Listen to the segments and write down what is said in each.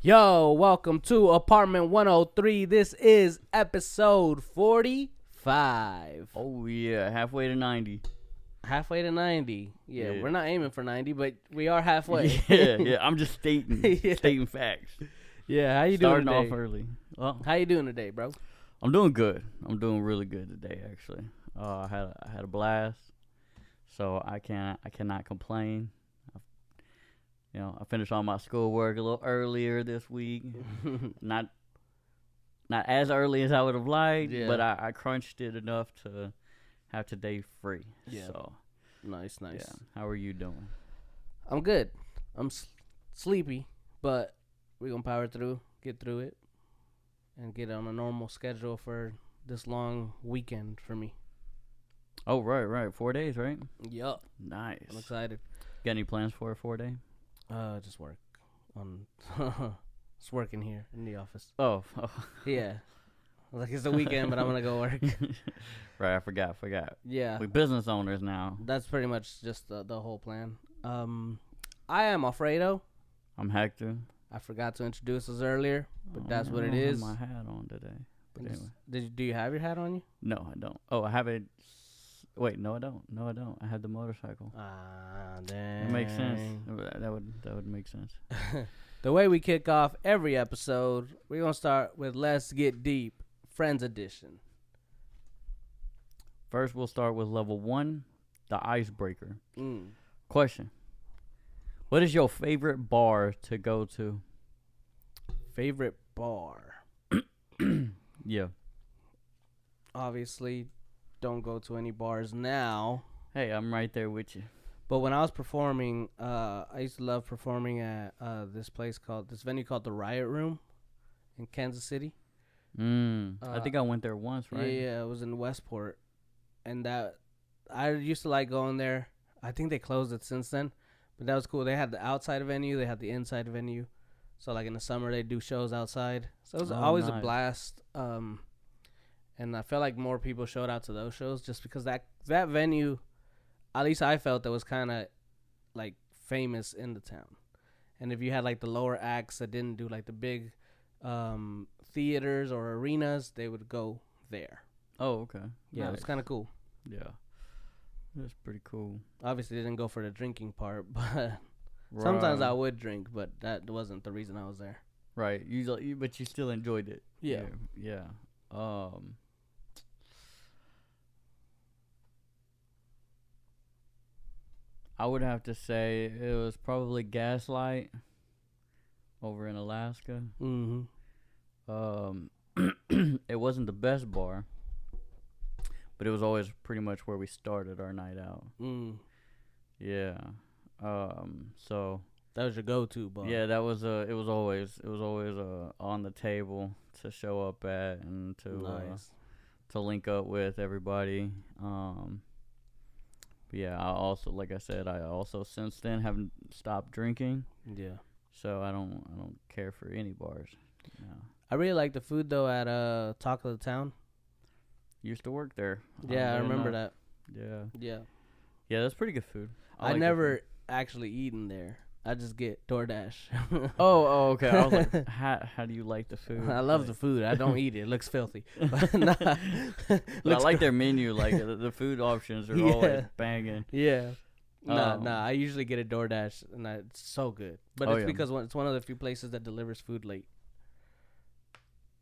Yo, welcome to Apartment 103. This is episode 45. Oh, yeah. Halfway to 90. Halfway to 90. Yeah, Yeah. we're not aiming for 90, but we are halfway. Yeah. I'm just stating Yeah. stating facts. Yeah, how you doing Starting today? off early. Well, How you doing today, bro? I'm doing good. I'm doing really good today, actually. I had a blast, so I cannot complain. I finished all my schoolwork a little earlier this week. Not as early as I would have liked, Yeah. but I crunched it enough to have today free. Yeah. So, Nice. yeah. How are you doing? I'm good. I'm sleepy, but we're going to power through, get through it, and get on a normal schedule for this long weekend for me. Oh, right. 4 days, right? Yup. Nice. I'm excited. Got any plans for a 4 day? Just work on just working here in the office. Oh. Yeah. Like it's the weekend, but I'm gonna go work. Right, I forgot. Yeah. We business owners now. That's pretty much just the whole plan. I am Alfredo. I'm Hector. I forgot to introduce us earlier, but Oh, that's man, what I it don't have is. my hat on today. But anyway. Do you have your hat on you? No, I don't. Oh, I have it. Wait, no, I don't. I have the motorcycle. Ah, dang. That makes sense. That would make sense. The way we kick off every episode, we're gonna start with Let's Get Deep, Friends Edition. First, we'll start with level 1, the icebreaker. Mm. Question: what is your favorite bar to go to? Favorite bar? Yeah. Obviously, don't go to any bars now. Hey, I'm right there with you. But when I was performing, I used to love performing at this venue called the Riot Room in Kansas City. I think I went there once, right? Yeah, it was in Westport, and that I used to like going there. I think they closed it since then, but that was cool. They had the outside venue, they had the inside venue. So like in the summer, they do shows outside. So it was always a blast. And I felt like more people showed out to those shows just because that venue, at least I felt that was kind of like famous in the town. And if you had like the lower acts that didn't do like the big theaters or arenas, they would go there. Oh, okay. Yeah, It was kind of cool. Yeah. That's pretty cool. Obviously, they didn't go for the drinking part, but sometimes I would drink, but that wasn't the reason I was there. Right. But you still enjoyed it. Yeah. Yeah. I would have to say it was probably Gaslight over in Alaska. Mm-hmm. It wasn't the best bar, but it was always pretty much where we started our night out. Yeah. So that was your go-to bar. yeah, it was always on the table to show up at and to link up with everybody. But yeah, I also, like I said, since then haven't stopped drinking. Yeah. So I don't care for any bars. No. I really like the food though at Talk of the Town. Used to work there. Yeah, I remember that. Yeah, that's pretty good food. I never actually eaten there. I just get DoorDash. Oh, okay. I was like, how do you like the food? I love the food. I don't eat it. It looks filthy. But I like their menu. Like the food options are always banging. Yeah. I usually get a DoorDash, and it's so good. But it's because it's one of the few places that delivers food late.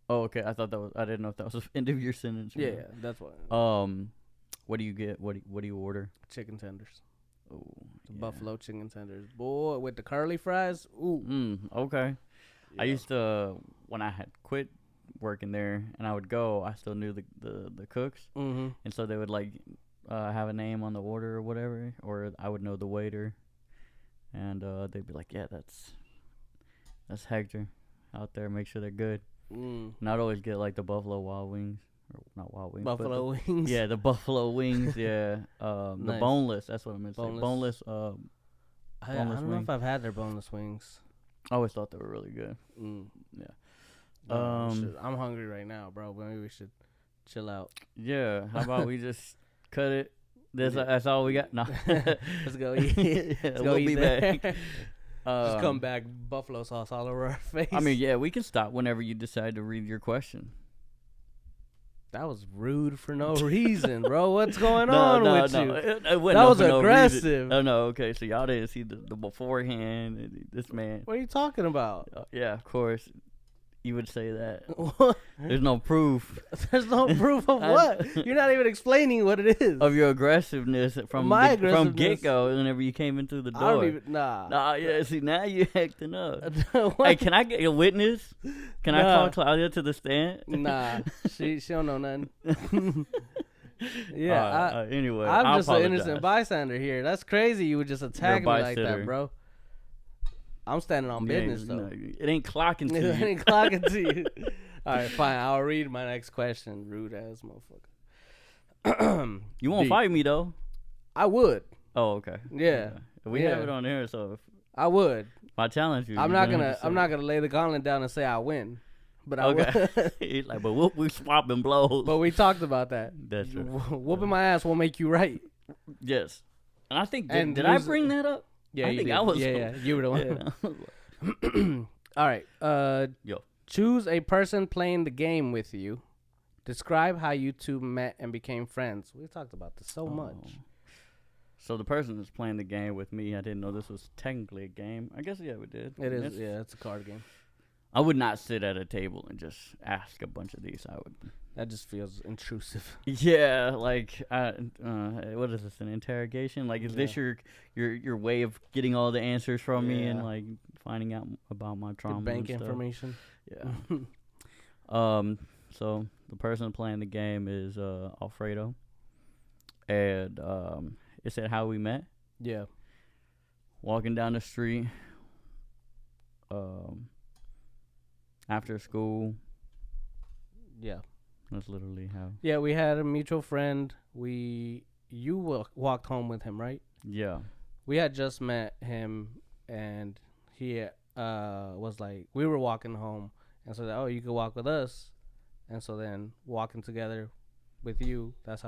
Oh, okay. I didn't know if that was the end of your sentence. Yeah, that's what. What do you get? What do you order? Chicken tenders. Oh, Buffalo chicken tenders, boy, with the curly fries. Ooh. Okay. Yeah. I used to, when I had quit working there and I would go, I still knew the cooks. Mm-hmm. And so they would like have a name on the order or whatever, or I would know the waiter, and they'd be like, yeah, that's Hector out there. Make sure they're good. And I'd always get like the Buffalo Wild Wings. Or not Wild Wings. Buffalo wings. Yeah, the Buffalo Wings. Yeah. The boneless. That's what I meant to say. Boneless. I don't know if I've had their boneless wings. I always thought they were really good. Yeah. I'm hungry right now, bro. Maybe we should chill out. Yeah. How about we just cut it? That's all we got. No. Let's go eat. Let's go we'll eat be there. back. Just come back, buffalo sauce all over our face. I mean, yeah, we can stop whenever you decide to read your question. That was rude for no reason, bro. What's going on with you? It wasn't That was for no aggressive. reason. No, okay. So y'all didn't see the beforehand. And this man. What are you talking about? Yeah, of course. You would say that. What? There's no proof. There's no proof of what? You're not even explaining what it is. Of your aggressiveness from from get-go whenever you came in through the door. I don't even, nah. Yeah, see, now you're acting up. What? Hey, can I get a witness? Can I call Claudia to the stand? Nah, she don't know nothing. Yeah, anyway, I'm just an innocent bystander here. That's crazy. You would just attack me like that, bro. I'm standing on business, though. No, it ain't clocking to you. It ain't clocking to you. All right, fine. I'll read my next question. Rude ass motherfucker. You won't fight me, though. I would. Oh, okay. Yeah. We have it on here, so I would. If I challenge you, I'm not gonna lay the gauntlet down and say I win. But I would. He's like, but we swapping blows. But we talked about that. That's true. Whooping my ass won't make you right. Yes. And I think did I bring that up? Yeah, I think I was. Yeah, you were the one. All right. Yo. Choose a person playing the game with you. Describe how you two met and became friends. We talked about this so much. So the person that's playing the game with me, I didn't know this was technically a game. I guess, yeah, we did. It is, it's a card game. I would not sit at a table and just ask a bunch of these. I would. That just feels intrusive. Yeah, like, what is this, an interrogation? Like, is this your way of getting all the answers from me and, like, finding out about my trauma the bank and stuff? information? Yeah. So the person playing the game is Alfredo. And it said how we met. Yeah. Walking down the street. After school. Yeah. That's literally how. Yeah, we had a mutual friend. You walked home with him, right? Yeah. We had just met him, and he was like, we were walking home, and so you could walk with us, and so then walking together with you. That's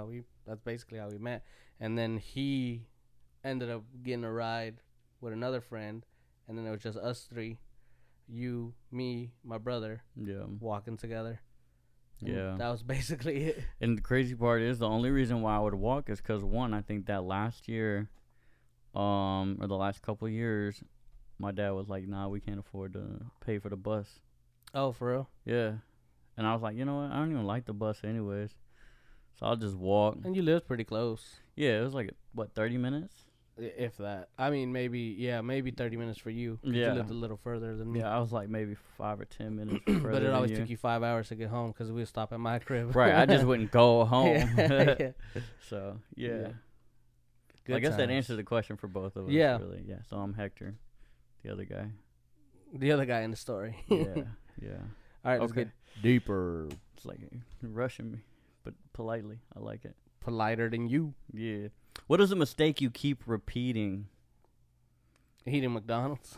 basically how we met, and then he ended up getting a ride with another friend, and then it was just us three, you, me, my brother, walking together. And that was basically it. And the crazy part is the only reason why I would walk is because, one, I think that last year, or the last couple of years, my dad was like, nah, we can't afford to pay for the bus. Oh, for real? Yeah. And I was like, you know what? I don't even like the bus anyways. So I'll just walk. And you lived pretty close. Yeah, it was like, 30 minutes? If that. I mean, maybe 30 minutes for you. Yeah. You lived a little further than me. Yeah, I was like maybe 5 or 10 minutes further. But it always took you 5 hours to get home because we would stop at my crib. Right, I just wouldn't go home. Yeah. So, yeah. Good I guess that times. answers the question for both of us. Yeah. Really. Yeah, so I'm Hector, the other guy. The other guy in the story. Yeah. All right, let's get deeper. It's like you're rushing me, but politely. I like it. Politer than you. Yeah. What is a mistake you keep repeating? Eating McDonald's.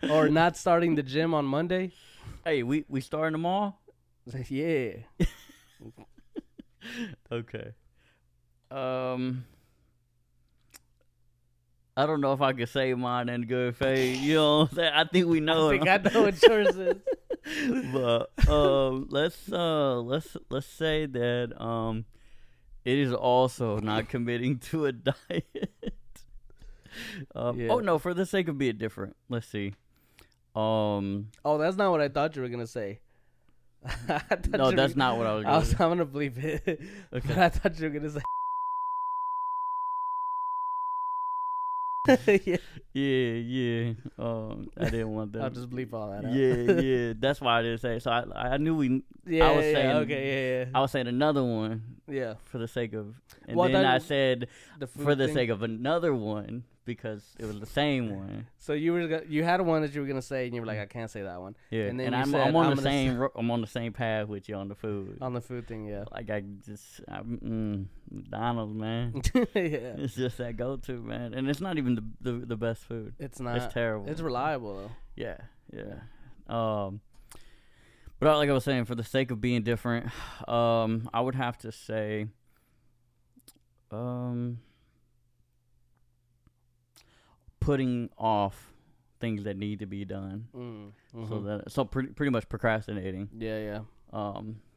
Or not starting the gym on Monday. Hey, we starting tomorrow? Yeah. Okay. I don't know if I could say mine in good faith. You know what I'm saying? I think we know. I think I know what yours is. But let's say that it is also not committing to a diet. Oh no, for the sake of being different, let's see. Oh, that's not what I thought you were gonna say. No, that's not what I was gonna say. I'm gonna bleep it. Okay. But I thought you were gonna say. Yeah. Yeah. I didn't want that. I'll just bleep all that out. Yeah. That's why I didn't say it. So I knew we. Yeah. I was saying. Okay. Yeah. I was saying another one. Yeah. For the sake of, and Well, then I said for the thing. sake of another one because it was the same one. So you had one that you were gonna say, and you were like, I can't say that one. Yeah. And then I'm on the same. I'm on the same path with you on the food. On the food thing, yeah. Like McDonald's, man. Yeah. It's just that go-to, man, and it's not even the best food. It's not. It's terrible. It's reliable though. Yeah. But like I was saying, for the sake of being different, I would have to say, putting off things that need to be done. So pretty much procrastinating. Yeah.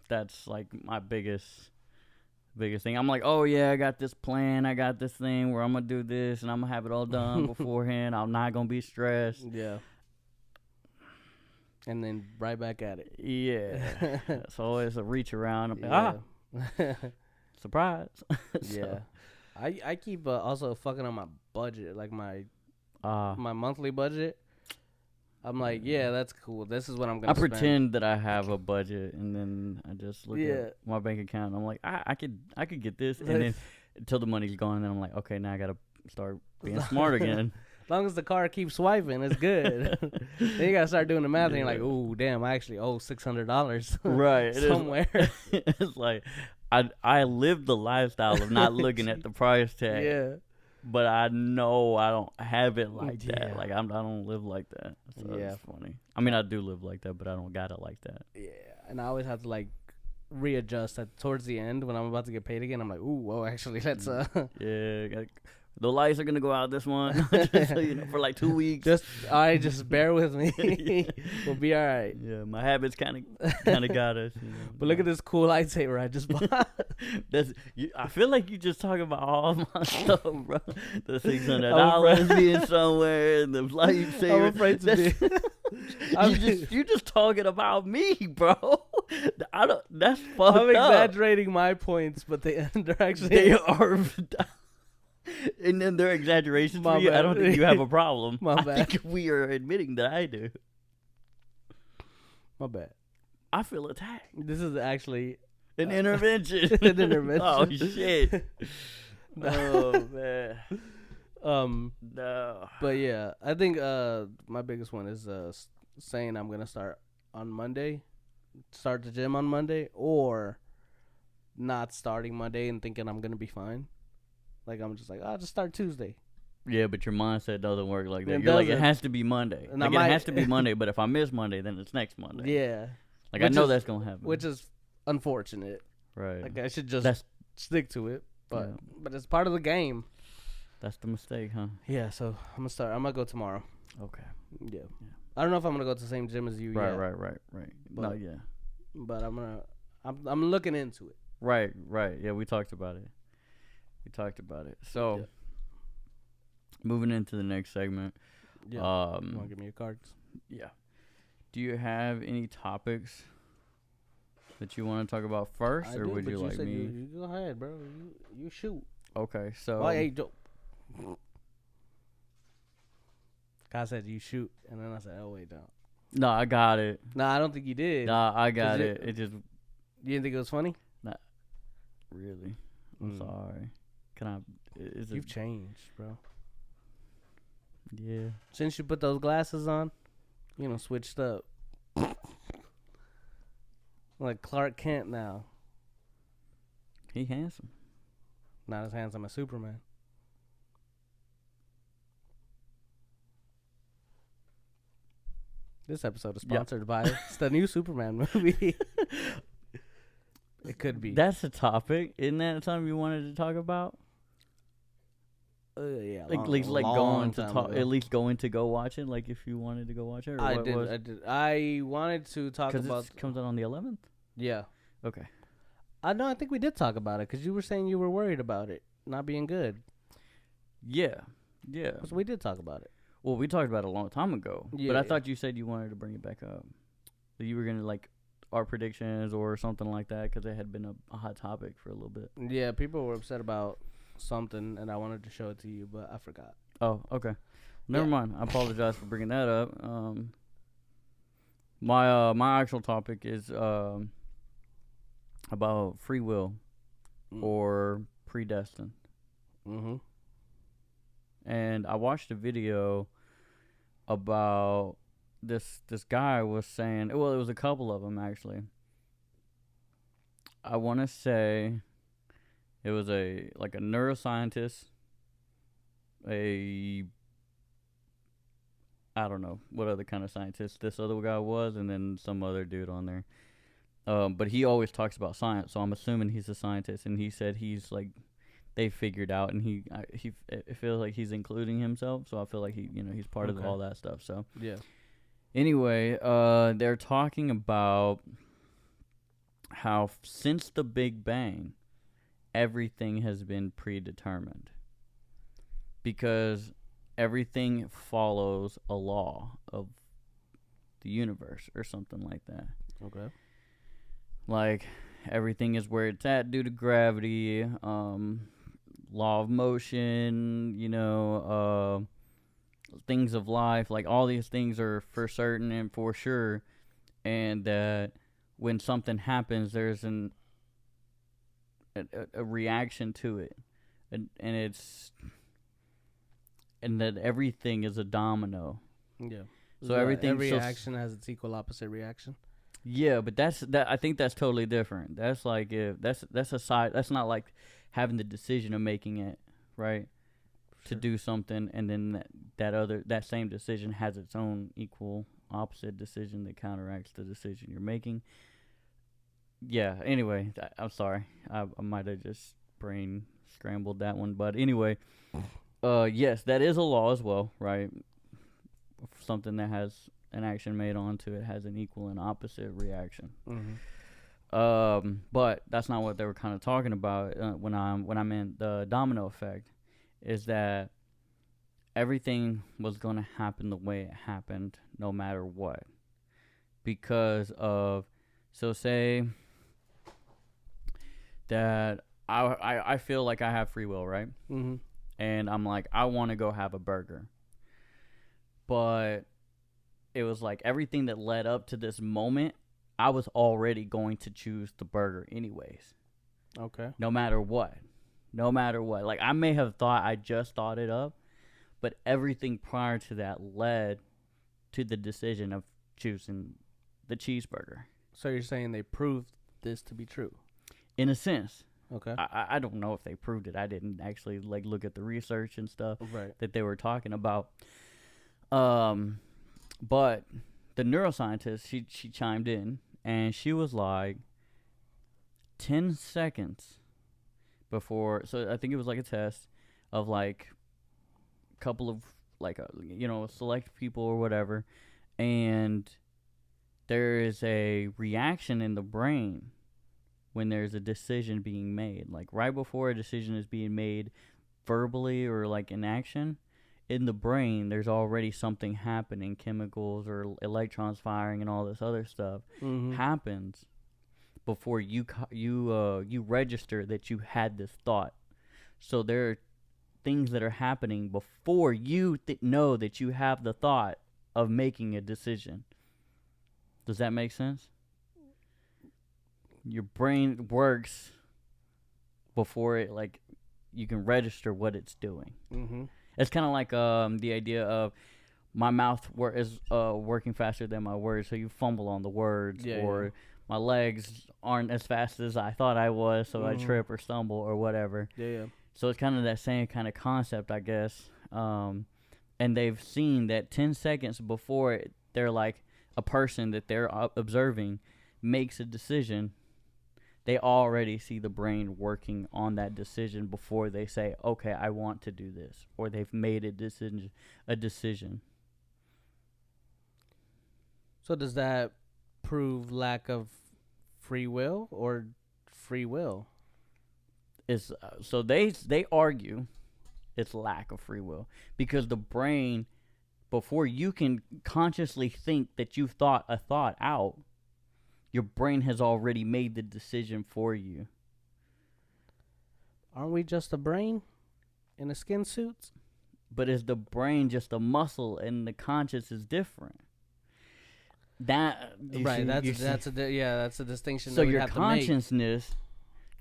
That's like my biggest thing. I'm like, oh yeah, I got this plan, I got this thing where I'm gonna do this, and I'm gonna have it all done beforehand. I'm not gonna be stressed. Yeah. And then right back at it. Yeah. It's always a reach around. I'm like, surprise. Yeah. I keep also fucking on my budget, like my monthly budget. I'm like, yeah, that's cool. This is what I'm gonna spend. Pretend that I have a budget, and then I just look at my bank account. And I'm like, I could get this, and then until the money's gone, then I'm like, okay, now I gotta start being smart again. As long as the car keeps swiping, it's good. Then you gotta start doing the math, and you're like, ooh, damn, I actually owe $600 right somewhere. It's like I live the lifestyle of not looking at the price tag. Yeah. But I know I don't have it like that. Like I don't live like that. So it's funny. I mean, I do live like that, but I don't got it like that. Yeah, and I always have to like readjust at towards the end when I'm about to get paid again. I'm like, ooh, whoa, actually, let's the lights are gonna go out this month, so, for like 2 weeks. Just bear with me. We'll be all right. Yeah, my habits kind of got us. But look at this cool lightsaber I just bought. I feel like you just talking about all my stuff, bro. The $600 being somewhere, and the lightsaber. I'm afraid to you just talking about me, bro. That's fucked up. I'm exaggerating my points, but they're actually they are. And then their exaggerations for you, I don't think you have a problem. My bad. I think we are admitting that I do. My bad. I feel attacked. This is actually an intervention. An intervention. Oh shit. Oh man. No. But yeah, I think my biggest one is saying I'm gonna start on Monday, start the gym on Monday, or not starting Monday and thinking I'm gonna be fine. Like, I'm just like, I'll just start Tuesday. Yeah, but your mindset doesn't work like that. You're like, it has to be Monday. Like, it has to be Monday, but if I miss Monday, then it's next Monday. Yeah. Like, I know that's going to happen. Which is unfortunate. Right. Like, I should just stick to it. But it's part of the game. That's the mistake, huh? Yeah, so I'm going to start. I'm going to go tomorrow. Okay. Yeah. I don't know if I'm going to go to the same gym as you yet. Right. But, But I'm looking into it. Right. Yeah, we talked about it. So, moving into the next segment. Yeah. You want to give me your cards? Yeah. Do you have any topics that you want to talk about first, or would you like me? You go ahead, bro. You shoot. Okay, so. Oh, hey, God said you shoot, and then I said, oh, wait, no. No, I got it. No, I don't think you did. No, I got it. It just. You didn't think it was funny? Not really. I'm sorry. You've changed, bro. Yeah. Since you put those glasses on, switched up. Like Clark Kent now. He handsome. Not as handsome as Superman. This episode is sponsored by it's the new Superman movie. It could be. That's a topic. Isn't that something you wanted to talk about? Yeah. At least going to go watch it. Like if you wanted to go watch it. Or I did. I wanted to talk about. Because it comes out on the 11th. Yeah. Okay. I think we did talk about it because you were saying you were worried about it not being good. Yeah. So we did talk about it. Well, we talked about it a long time ago. Yeah, but I thought you said you wanted to bring it back up. That you were gonna our predictions or something like that because it had been a hot topic for a little bit. Yeah, people were upset about something, and I wanted to show it to you, but I forgot. Oh, okay. Never mind. I apologize for bringing that up. My actual topic is about free will or predestined. Mm-hmm. And I watched a video about this guy was saying, well, it was a couple of them actually. I want to say it was a neuroscientist, I don't know what other kind of scientist this other guy was, and then some other dude on there. But he always talks about science, so I'm assuming he's a scientist, and he said he's they figured out, and it feels like he's including himself. So I feel like he's part of all that stuff. So yeah. Anyway, they're talking about how since the Big Bang, everything has been predetermined because everything follows a law of the universe or something like that. Okay. Like everything is where it's at due to gravity, law of motion, things of life. Like all these things are for certain and for sure, and that when something happens, there's a reaction to it, and that everything is a domino. Yeah. So every action has its equal opposite reaction. Yeah, but I think that's totally different. That's like that's a side. That's not like having the decision of making it right to do something, and then that same decision has its own equal opposite decision that counteracts the decision you're making. Yeah. Anyway, I'm sorry. I might have just brain scrambled that one, but anyway, yes, that is a law as well, right? Something that has an action made onto it has an equal and opposite reaction. Mm-hmm. But that's not what they were kind of talking about when I meant the domino effect, is that everything was going to happen the way it happened no matter what, because of, so say that I feel like I have free will, right? Mm-hmm. And I'm like, I want to go have a burger, but it was like everything that led up to this moment, I was already going to choose the burger anyways. Okay. No matter what. Like, I may have thought I just thought it up, but everything prior to that led to the decision of choosing the cheeseburger. So you're saying they proved this to be true? In a sense. Okay. I don't know if they proved it. I didn't actually like look at the research and stuff that they were talking about. But the neuroscientist, she chimed in, and she was like, 10 seconds before, so I think it was like a test of like a couple of like select people or whatever, and there is a reaction in the brain when there's a decision being made, like right before a decision is being made verbally or like in action. In the brain, there's already something happening, chemicals or electrons firing and all this other stuff happens before you register that you had this thought. So there are things that are happening before you know that you have the thought of making a decision. Does that make sense? Your brain works before it, like, you can register what it's doing. Mm-hmm. It's kind of like the idea of my mouth is working faster than my words, so you fumble on the words, my legs aren't as fast as I thought I was, so I trip or stumble or whatever. Yeah. So it's kind of that same kind of concept, I guess. And they've seen that 10 seconds before they're like a person that they're observing makes a decision, they already see the brain working on that decision before they say, okay, I want to do this, or they've made a decision. So does that prove lack of free will or free will? So they argue it's lack of free will, because the brain, before you can consciously think that you've thought a thought out, your brain has already made the decision for you. Aren't we just a brain in a skin suit? But is the brain just a muscle and the conscious is different? That's a distinction. So your consciousness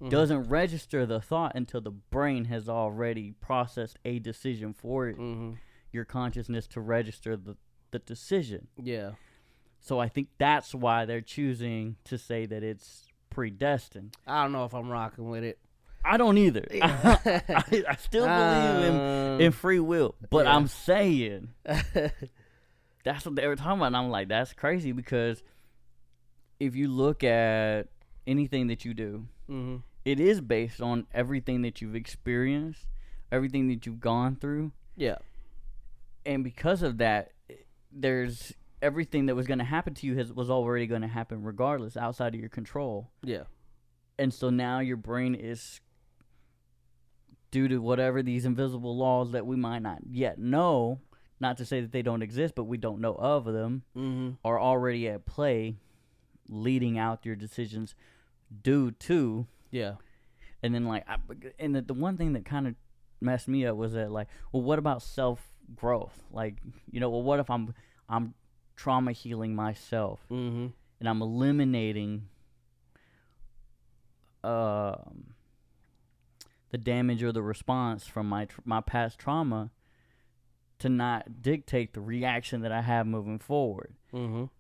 doesn't register the thought until the brain has already processed a decision for it. Your consciousness to register the decision. Yeah. So I think that's why they're choosing to say that it's predestined. I don't know if I'm rocking with it. I don't either. Yeah. I still believe in free will, but I'm saying that's what they were talking about. And I'm like, that's crazy, because if you look at anything that you do, it is based on everything that you've experienced, everything that you've gone through. Yeah. And because of that, there's everything that was going to happen to you was already going to happen regardless, outside of your control. Yeah. And so now your brain is, due to whatever these invisible laws that we might not yet know, not to say that they don't exist, but we don't know of them, are already at play, leading out your decisions due to. Yeah. And then, like, the one thing that kind of messed me up was that, like, well, what about self-growth? Like, well, what if I'm trauma healing myself, and I'm eliminating the damage or the response from my past trauma to not dictate the reaction that I have moving forward. And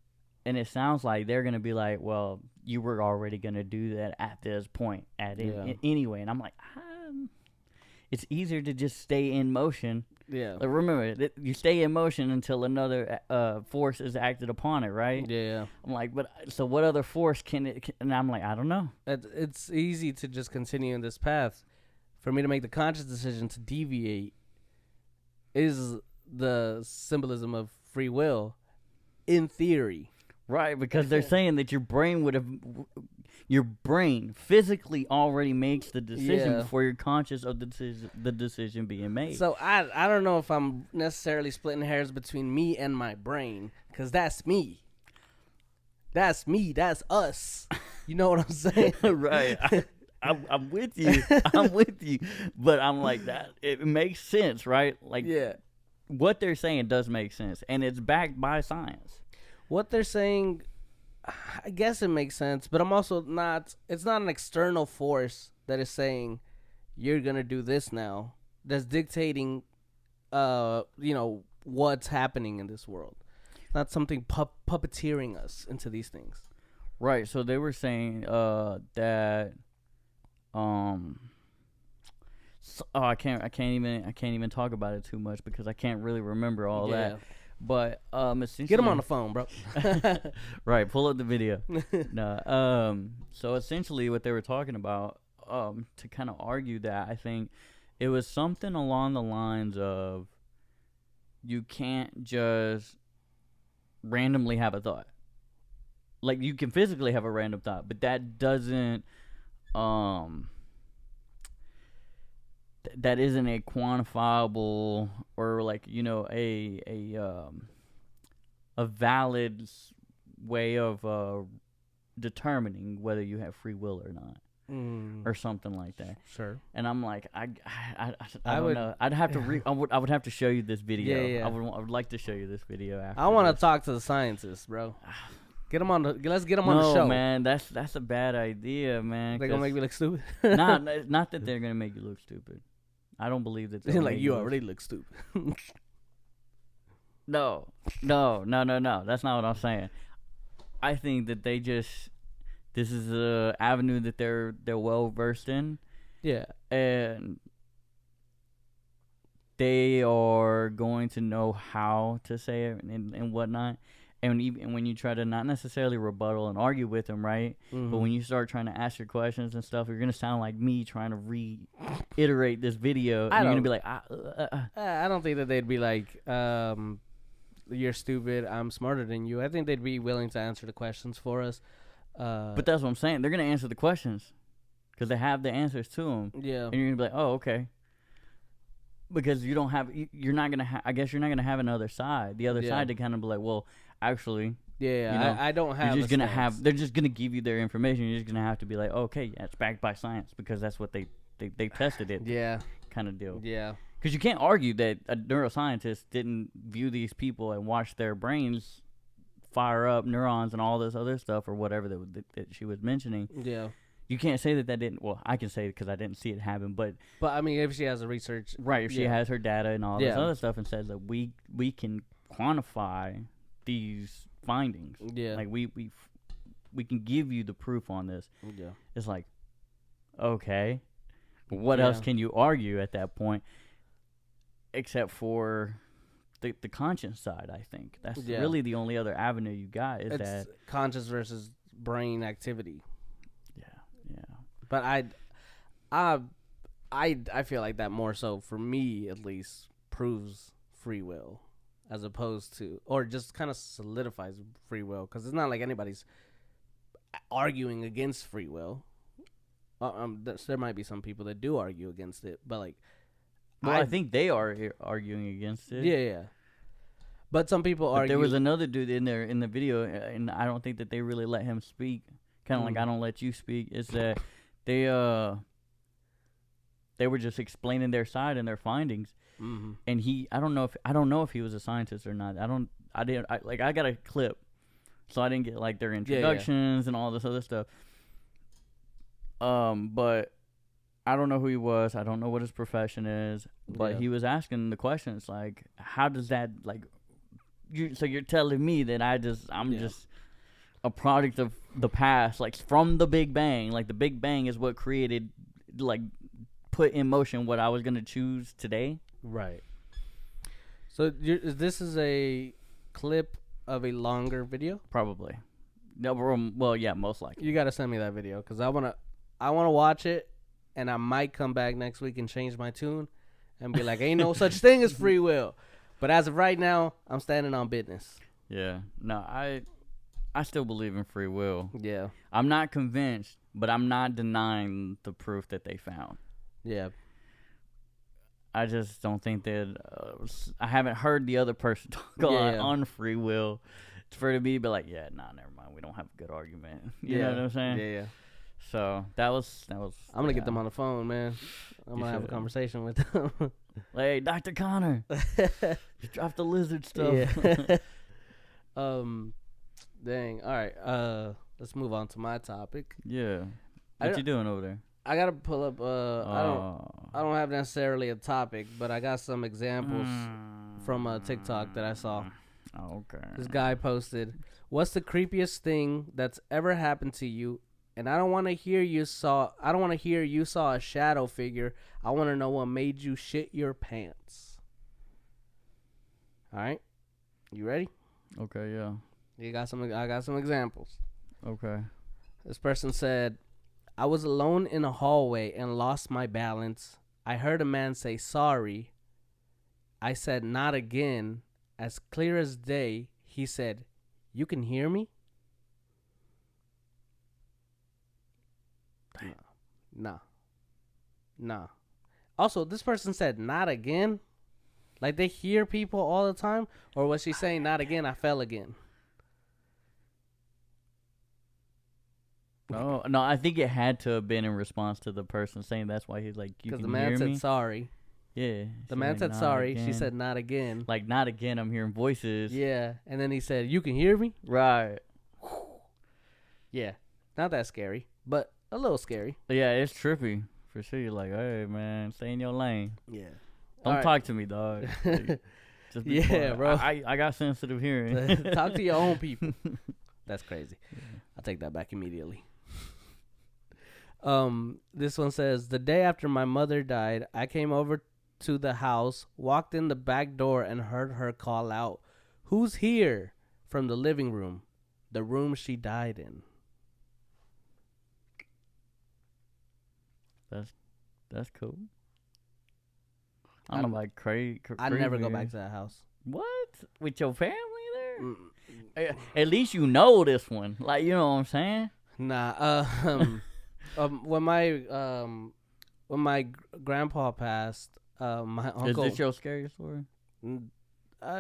it sounds like they're going to be like, well, you were already going to do that at this point anyway. And I'm like, it's easier to just stay in motion. Yeah. Like, remember, you stay in motion until another force is acted upon it, right? Yeah. I'm like, but so what other force and I'm like, I don't know. It's easy to just continue in this path. For me to make the conscious decision to deviate is the symbolism of free will, in theory. Right, because they're saying that your brain physically already makes the decision before you're conscious of the decision being made. So I don't know if I'm necessarily splitting hairs between me and my brain, because that's me. That's me. That's us. You know what I'm saying? Right. I'm with you. I'm with you. But I'm like, that. It makes sense, right? Like, yeah. What they're saying does make sense, and it's backed by science. What they're saying, I guess it makes sense, but I'm also not. It's not an external force that is saying you're gonna do this now. That's dictating, what's happening in this world. Not something puppeteering us into these things. Right. So they were saying that. I can't even talk about it too much because I can't really remember all that. But essentially, get them on the phone, bro. Right, pull up the video. No, so essentially, what they were talking about, to kind of argue that, I think it was something along the lines of, you can't just randomly have a thought. Like, you can physically have a random thought, but that doesn't, that isn't a quantifiable or, like, a valid way of determining whether you have free will or not, or something like that. Sure. And I'm like, I don't know. I'd have to I would have to show you this video. Yeah. I would like to show you this video after. I want to talk to the scientists, bro. Let's get them on the show. No, man, that's a bad idea, man. They're gonna make me look stupid. not that they're gonna make you look stupid. I don't believe that. Like, you already look stupid. No. That's not what I'm saying. I think that this is a avenue that they're well versed in. Yeah. And they are going to know how to say it and whatnot. And even when you try to not necessarily rebuttal and argue with them, right? But when you start trying to ask your questions and stuff, you're going to sound like me trying to reiterate this video. And you're going to be like, I don't think that they'd be like, you're stupid, I'm smarter than you. I think they'd be willing to answer the questions for us. But that's what I'm saying. They're going to answer the questions because they have the answers to them. Yeah. And you're going to be like, oh, okay. Because you're not going to I guess you're not going to have another side. The other side to kind of be like, well, actually, I don't have. You're just gonna have. They're just gonna give you their information. You're just gonna have to be like, okay, yeah, it's backed by science because that's what they tested it. Yeah. Kind of deal. Yeah. Because you can't argue that a neuroscientist didn't view these people and watch their brains fire up neurons and all this other stuff or whatever that she was mentioning. Yeah. You can't say that didn't. Well, I can say it because I didn't see it happen, but I mean, if she has a research, right? If she has her data and all this other stuff and says that we can quantify these findings. Yeah. Like we can give you the proof on this. Yeah. It's like, okay, what else can you argue at that point? Except for the conscience side, I think that's really the only other avenue you got is that conscious versus brain activity. Yeah. But I I feel like that more so for me at least proves free will as opposed to or just kind of solidifies free will because it's not like anybody's arguing against free will. There might be some people that do argue against it, but like, Well, I think they are arguing against it. Yeah, yeah. But some people But argue. there was another dude in there in the video, and I don't think that they really let him speak. Kind of like I don't let you speak. Is that they were just explaining their side and their findings, and I don't know if he was a scientist or not. I got a clip, so I didn't get like their introductions and all this other stuff. But I don't know who he was. I don't know what his profession is. But he was asking the questions like, how does that like? So you're telling me that I'm just a product of the past, like from the Big Bang. Like the Big Bang is what created, like, put in motion what I was gonna choose today. Right. So this is a clip of a longer video. Probably. No, well, yeah, most likely. You gotta send me that video because I wanna watch it, and I might come back next week and change my tune, and be like, "Ain't no such thing as free will." But as of right now, I'm standing on business. Yeah. No, I still believe in free will. Yeah. I'm not convinced, but I'm not denying the proof that they found. Yeah. I just don't think that I haven't heard the other person talk on free will for me to be like, yeah, nah, never mind. We don't have a good argument. You know what I'm saying? Yeah, yeah. So that was. I'm gonna get them on the phone, man. I'm gonna have a conversation with them. Like, hey, Dr. Connor, just drop the lizard stuff. Yeah. Dang. All right. Let's move on to my topic. Yeah. What you doing over there? I gotta pull up. I don't have necessarily a topic, but I got some examples from a TikTok that I saw. Okay. This guy posted, "What's the creepiest thing that's ever happened to you?" And I don't want to hear you saw a shadow figure. I want to know what made you shit your pants. All right, you ready? Okay, yeah. I got some examples. Okay. This person said, "I was alone in a hallway and lost my balance. I heard a man say sorry. I said not again. As clear as day, he said, 'You can hear me?' Nah. Also, this person said not again. Like they hear people all the time, or was she saying not again? I fell again." Oh no, I think it had to have been in response to the person saying that's why he's like, "You can hear me." Because the man said sorry. Yeah. The man said sorry. Again. She said not again. Like not again. I'm hearing voices. Yeah, and then he said, "You can hear me?" Right. Yeah, not that scary, but a little scary. Yeah, it's trippy for sure. You're like, hey man, stay in your lane. Yeah. Don't talk to me, dog. Just be quiet. Bro. I got sensitive hearing. Talk to your own people. That's crazy. Yeah. I'll take that back immediately. This one says, "The day after my mother died, I came over to the house, walked in the back door, and heard her call out, 'Who's here?' from the living room, the room she died in." That's cool. I don't know, like crazy. I never go back to that house. What? With your family there? At least you know this one. Like, you know what I'm saying? Nah. When my grandpa passed, my uncle. Is this your scary story?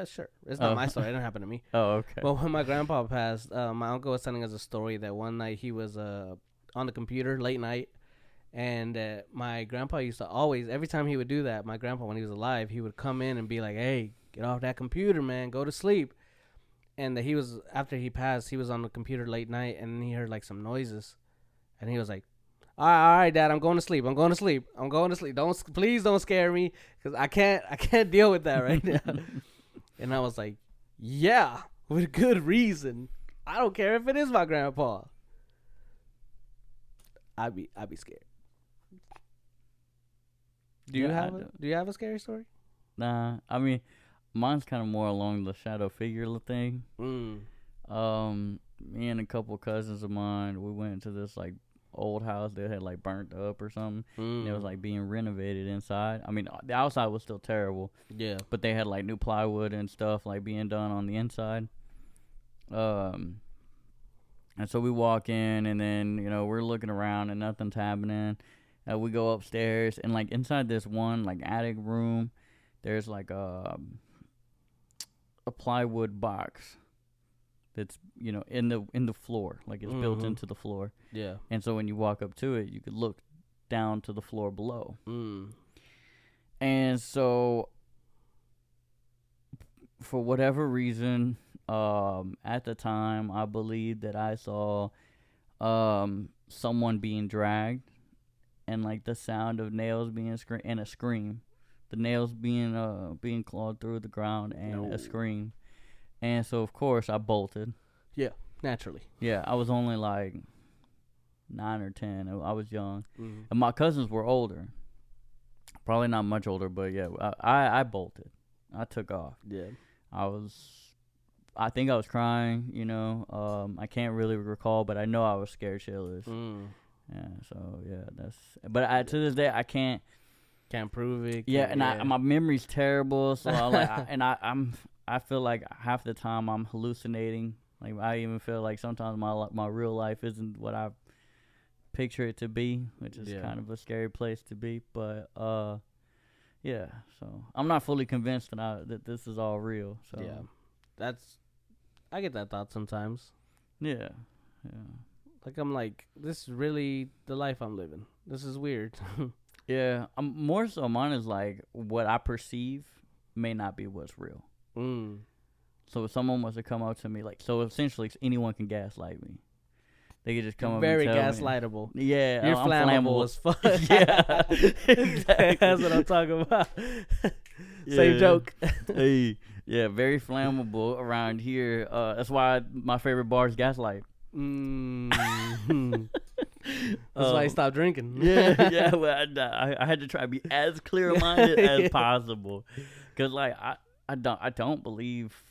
Sure. It's not my story. It didn't happen to me. Oh, okay. But when my grandpa passed, my uncle was telling us a story that one night he was on the computer late night, and my grandpa used to always, every time he would do that, my grandpa, when he was alive, he would come in and be like, "Hey, get off that computer, man. Go to sleep." And that after he passed, he was on the computer late night, and he heard like some noises, and he was like, all right, Dad, I'm going to sleep. Please don't scare me, because I can't deal with that right now." And I was like, yeah, with good reason. I don't care if it is my grandpa. I'd be scared. Do you have a scary story? Nah, I mean, mine's kind of more along the shadow figure thing. Me and a couple cousins of mine, we went to this like old house that had like burnt up or something. And it was Mm. like being renovated inside. I mean, the outside was still terrible, Yeah. but they had like new plywood and stuff like being done on the inside. Um, and so we walk in, and then we're looking around, and nothing's happening. We go upstairs, and like inside this one like attic room, there's like a plywood box that's in the floor, like it's built into the floor. Yeah. And so when you walk up to it, you could look down to the floor below. And so for whatever reason, at the time, I believe that I saw someone being dragged, and like the sound of nails being and a scream, the nails being clawed through the ground, and a scream. And so of course I bolted. Yeah, naturally. Yeah, I was only like 9 or 10. I was young, Mm. and my cousins were older, probably not much older, but yeah, I bolted. I took off. Yeah. I think I was crying, I can't really recall, but I know I was scared shitless. Yeah, so yeah, but to this day I can't prove it. Yeah, and my memory's terrible, so I feel like half the time I'm hallucinating. Like I even feel like sometimes my real life isn't what I picture it to be, which is kind of a scary place to be. But yeah, so I'm not fully convinced that this is all real. So yeah, I get that thought sometimes. Yeah. Like I'm like, this is really the life I'm living. This is weird. Yeah, I'm more so mine is like what I perceive may not be what's real. So if someone was to come up to me, so essentially anyone can gaslight me. They could just come up very and tell gaslightable. Me. Yeah, you're I'm flammable as fuck. Yeah, exactly. That's what I'm talking about. Same joke. Hey, yeah, very flammable around here. That's why my favorite bar is Gaslight. That's why I stopped drinking. Yeah. Well, I had to try to be as clear-minded as possible, because I don't believe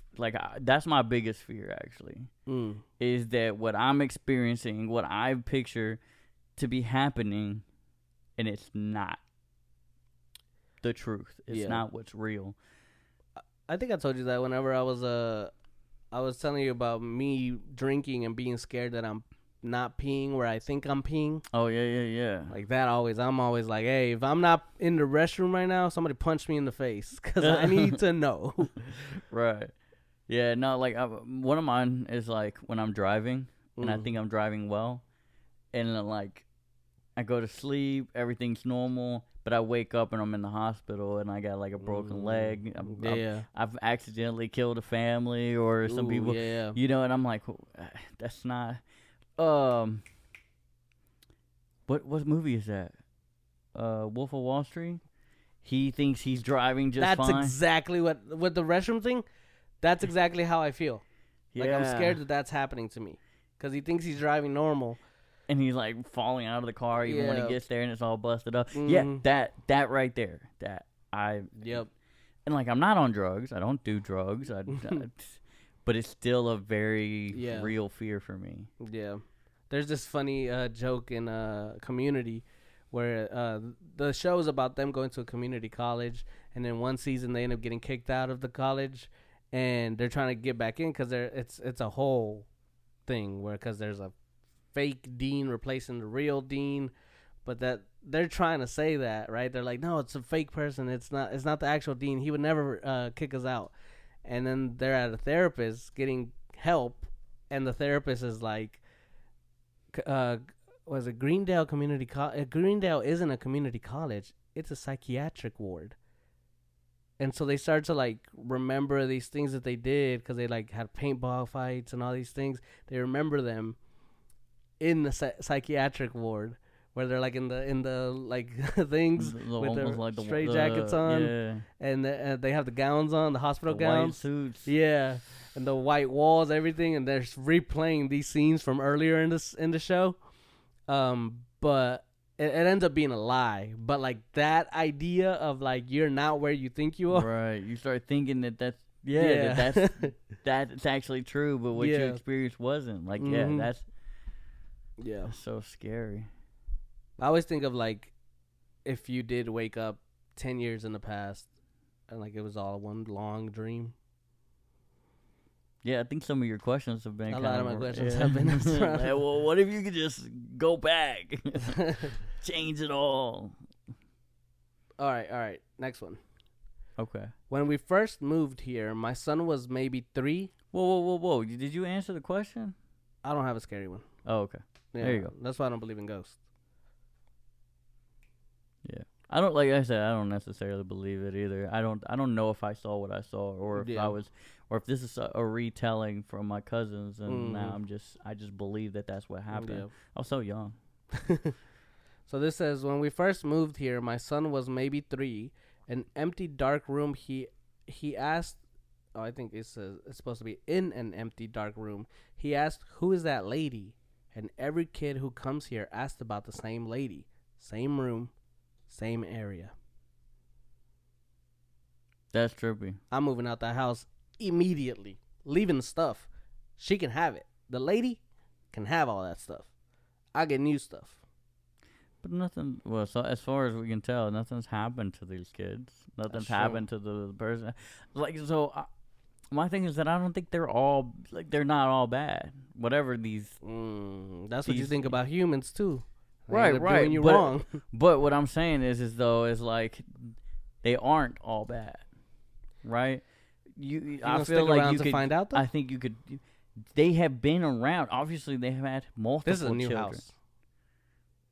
that's my biggest fear actually, is that what I'm experiencing, what I picture to be happening, and it's not the truth. It's not what's real. I think I told you that whenever I was telling you about me drinking and being scared that I'm not peeing where I think I'm peeing. Oh, yeah. Like that I'm always like, hey, if I'm not in the restroom right now, somebody punch me in the face because I need to know. Right. Yeah, no, one of mine is like when I'm driving and I think I'm driving well, and then I go to sleep, everything's normal, but I wake up and I'm in the hospital and I got like a broken leg. I've accidentally killed a family or some people, and I'm like, that's not. What movie is that? Wolf of Wall Street. He thinks he's driving just fine. That's exactly what the restroom thing. That's exactly how I feel. Yeah. Like I'm scared that that's happening to me because he thinks he's driving normal, and he's like falling out of the car even when he gets there and it's all busted up. Mm-hmm. Yeah, that right there. Yep. And I'm not on drugs. I don't do drugs. But it's still a very real fear for me. Yeah. There's this funny joke in Community where the show is about them going to a community college, and then one season they end up getting kicked out of the college, and they're trying to get back in because it's a whole thing because there's a fake dean replacing the real dean, but that they're trying to say that, right? They're like, no, it's a fake person. It's not the actual dean. He would never kick us out. And then they're at a therapist getting help, and the therapist is like, was it Greendale Community College? Greendale isn't a community college. It's a psychiatric ward. And so they start to remember these things that they did because they had paintball fights and all these things. They remember them in the psychiatric ward where they're in the things with their straight jackets on, and they have the gowns on, the hospital gowns, white suits, and the white walls, everything, and they're replaying these scenes from earlier in the show, but it ends up being a lie. But that idea of you're not where you think you are, right? You start thinking that's that's actually true, but what you experienced wasn't. That's so scary. I always think of like if you did wake up 10 years in the past and like it was all one long dream. Yeah, I think some of your questions have been A kind lot of of my questions have been like, well, what if you could just go back, change it all? All right. Next one. Okay. When we first moved here, my son was maybe 3. Whoa! Did you answer the question? I don't have a scary one. Oh, okay. Yeah, There you go. That's why I don't believe in ghosts. Yeah. I don't, like I said, I don't necessarily believe it either. I don't know if I saw what I saw, or if or if this is a retelling from my cousins, and now I just believe that that's what happened. Yeah. I was so young. So this says, when we first moved here, my son was maybe 3. An empty, dark room. He asked. Oh, I think it says it's supposed to be in an empty, dark room. He asked, "Who is that lady?" And every kid who comes here asked about the same lady, same room, same area. That's trippy. I'm moving out that house immediately, leaving the stuff. She can have it. The lady can have all that stuff. I get new stuff. But nothing. Well, so as far as we can tell, nothing's happened to these kids. Nothing's happened to the person. Like, so, my thing is that I don't think they're all like, they're not all bad. Whatever these. That's what you think about humans too. They Right. doing you wrong. But what I'm saying is like they aren't all bad, right? I feel like you could find out. Though? I think you could. They have been around. Obviously, they have had multiple. This is a new children. house.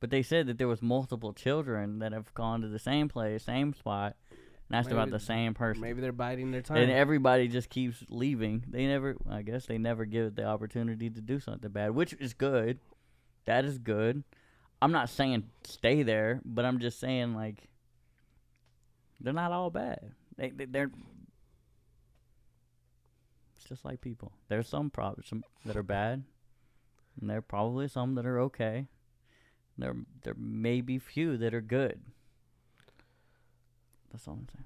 But they said that there was multiple children that have gone to the same place, same spot, and asked about the same person. Maybe they're biding their time. And everybody just keeps leaving. I guess they never give it the opportunity to do something bad, which is good. That is good. I'm not saying stay there, but I'm just saying, like, they're not all bad. They're it's just like people. There's some that are bad, and there are probably some that are okay. There may be few that are good. That's all I'm saying.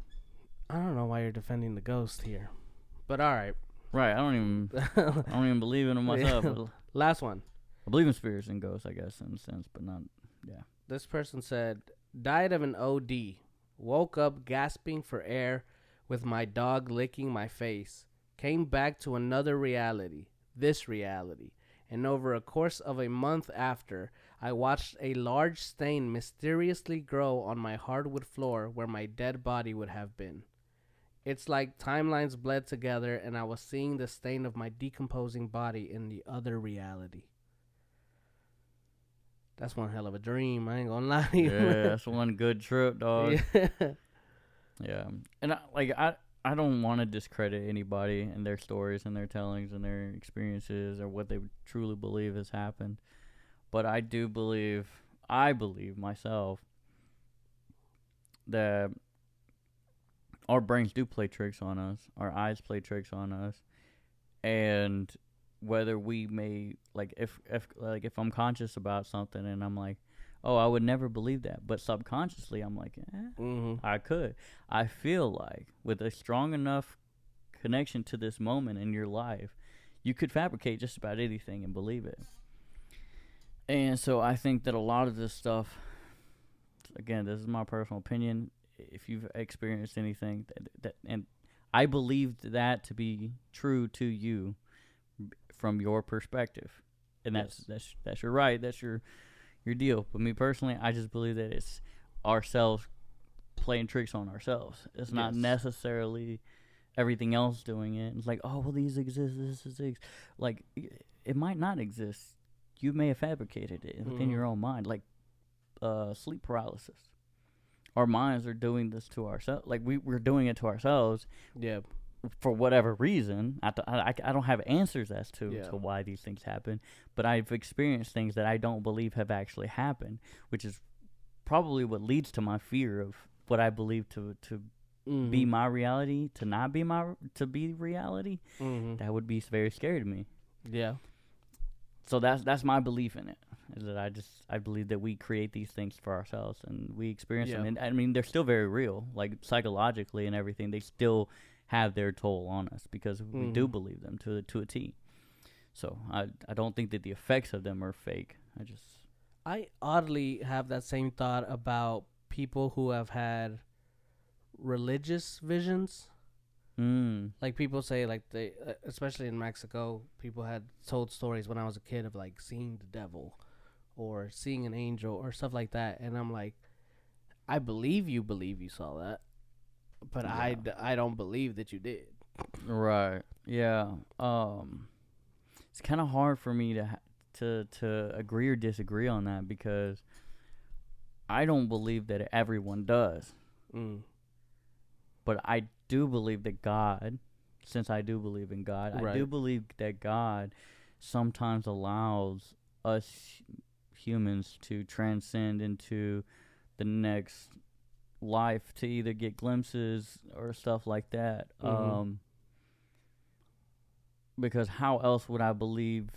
I don't know why you're defending the ghost here, but all right. Right. I don't even believe in them myself. Yeah. Last one. I believe in spirits and ghosts, I guess, in a sense, but not. Yeah. This person said, died of an OD. Woke up gasping for air with my dog licking my face. Came back to another reality. This reality. And over a course of a month after, I watched a large stain mysteriously grow on my hardwood floor where my dead body would have been. It's like timelines bled together and I was seeing the stain of my decomposing body in the other reality. That's one hell of a dream. I ain't gonna lie to you. Yeah, that's one good trip, dog. Yeah. Yeah. And I don't want to discredit anybody and their stories and their tellings and their experiences or what they truly believe has happened. But I believe myself that our brains do play tricks on us. Our eyes play tricks on us. And whether we may, like, if I'm conscious about something and I'm like, oh, I would never believe that. But subconsciously, I'm like, I could. I feel like with a strong enough connection to this moment in your life, you could fabricate just about anything and believe it. And so I think that a lot of this stuff, again, this is my personal opinion, if you've experienced anything, that and I believed that to be true to you from your perspective. And that's your right, that's your deal. But me personally, I just believe that it's ourselves playing tricks on ourselves. It's not necessarily everything else doing it. It's like, oh, well, these exist, this exists. Like, it might not exist. You may have fabricated it within your own mind. Like, sleep paralysis. Our minds are doing this to ourselves. Like, we're doing it to ourselves. Yeah. For whatever reason. I don't have answers as to why these things happen, but I've experienced things that I don't believe have actually happened, which is probably what leads to my fear of what I believe to be my reality, to not be to be reality. That would be very scary to me. Yeah. So that's my belief in it. Is that I believe that we create these things for ourselves and we experience them. And I mean, they're still very real, like psychologically and everything. They still have their toll on us because we do believe them to a T. So I don't think that the effects of them are fake. I oddly have that same thought about people who have had religious visions. Mm. Like people say, like they, especially in Mexico, people had told stories when I was a kid of like seeing the devil or seeing an angel or stuff like that. And I'm like, I believe you saw that, but Yeah. I don't believe that you did. Right. Yeah. It's kind of hard for me to agree or disagree on that because I don't believe that everyone does, Mm. but I do believe that God, since I do believe in God, I do Right. believe that God sometimes allows us humans to transcend into the next life to either get glimpses or stuff like that. Mm-hmm. Because how else would I believe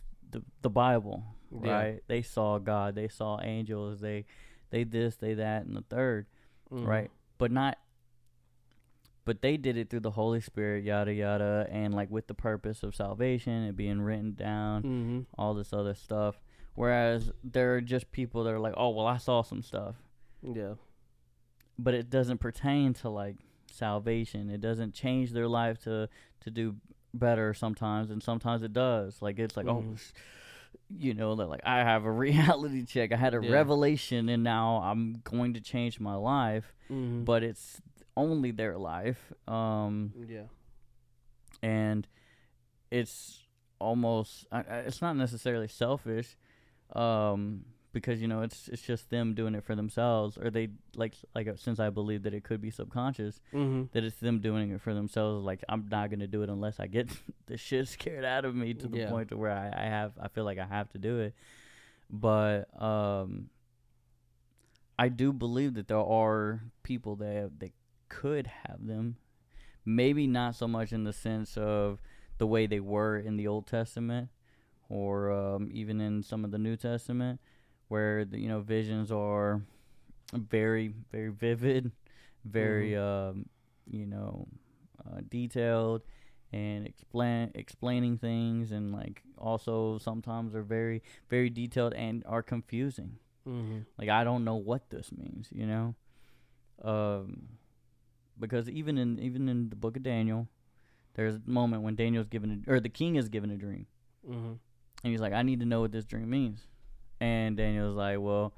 the Bible, Yeah. right? They saw God, they saw angels, they this, they that, and the third, Mm-hmm. right? But not, but they did it through the Holy Spirit, yada yada, and like with the purpose of salvation and being written down, Mm-hmm. all this other stuff. Whereas there are just people that are like, oh well, I saw some stuff, Yeah. but it doesn't pertain to like salvation. It doesn't change their life to do better sometimes, and sometimes it does. Like it's like, oh, Mm-hmm. that like I have a reality check. I had a Yeah. revelation, and now I'm going to change my life. Mm-hmm. But it's only their life, Yeah. and it's almost it's not necessarily selfish, because it's just them doing it for themselves, or they since I believe that it could be subconscious, Mm-hmm. that it's them doing it for themselves. Like I'm not gonna do it unless I get the shit scared out of me to the Yeah. point to where I feel like I have to do it. But I do believe that there are people that could have them. Maybe not so much in the sense of the way they were in the Old Testament, or even in some of the New Testament, where the visions are very very vivid, very Mm-hmm. detailed, and explaining things, and like also sometimes are very very detailed and are confusing. Mm-hmm. Like I don't know what this means, um, because even in the book of Daniel, there's a moment when Daniel's given or the king is given a dream, Mm-hmm. and he's like, I need to know what this dream means. And Daniel's like, well,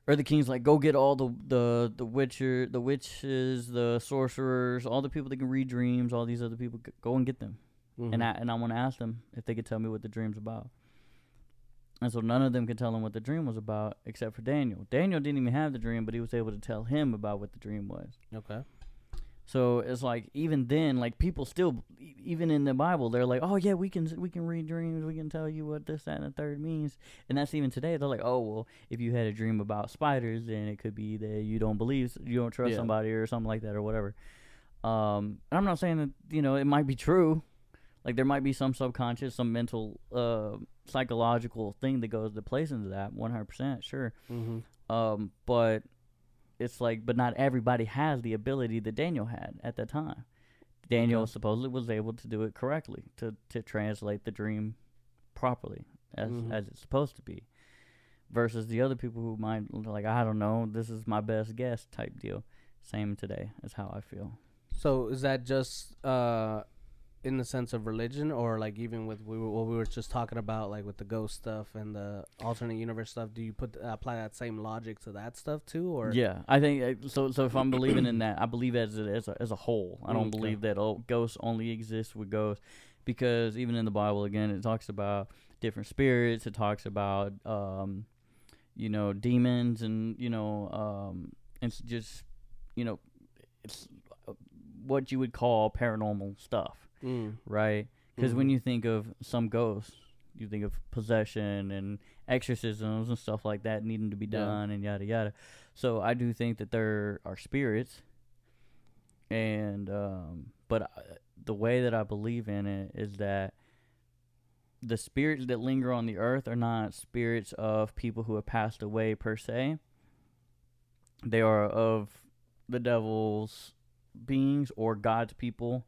or the king's like, go get all the witches, the sorcerers, all the people that can read dreams, all these other people, go and get them. Mm-hmm. And I want to ask them if they could tell me what the dream's about. And so none of them could tell him what the dream was about except for Daniel. Daniel didn't even have the dream, but he was able to tell him about what the dream was. Okay. So it's like even then, like people still, even in the Bible, they're like, oh yeah, we can read dreams, we can tell you what this, that, and the third means, and that's even today. They're like, oh well, if you had a dream about spiders, then it could be that you don't believe, you don't trust somebody or something like that or whatever. And I'm not saying that it might be true, like there might be some subconscious, some mental, psychological thing that plays into that. 100%, sure. Mm-hmm. But it's like, but not everybody has the ability that Daniel had at that time. Daniel supposedly was able to do it correctly, to translate the dream properly as it's supposed to be, versus the other people who might like, I don't know, this is my best guess type deal. Same today is how I feel. So is that just in the sense of religion, or like even with what we were just talking about, like with the ghost stuff and the alternate universe stuff? Do you apply that same logic to that stuff too, or? Yeah, I think so. So if I'm believing in that, I believe as a whole. I don't believe that ghosts only exist with ghosts, because even in the Bible, again, it talks about different spirits. It talks about demons, and it's just it's what you would call paranormal stuff. Right? Because when you think of some ghosts, you think of possession and exorcisms and stuff like that needing to be done, and yada yada. So I do think that there are spirits, and but the way that I believe in it is that the spirits that linger on the earth are not spirits of people who have passed away per se. They are of the devil's beings or God's people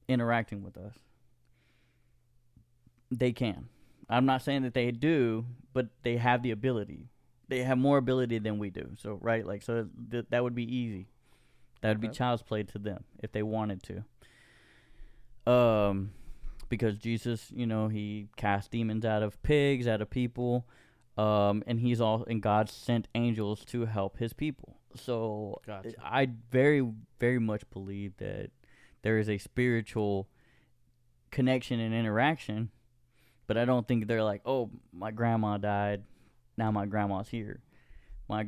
interacting with us. They can. I'm not saying that they do, but they have the ability. They have more ability than we do. So right, like so that would be easy. That would be child's play to them if they wanted to. Because Jesus, he cast demons out of pigs, out of people, and God sent angels to help his people. So Gotcha. I very, very much believe that there is a spiritual connection and interaction, but I don't think they're like, oh, my grandma died, now my grandma's here. My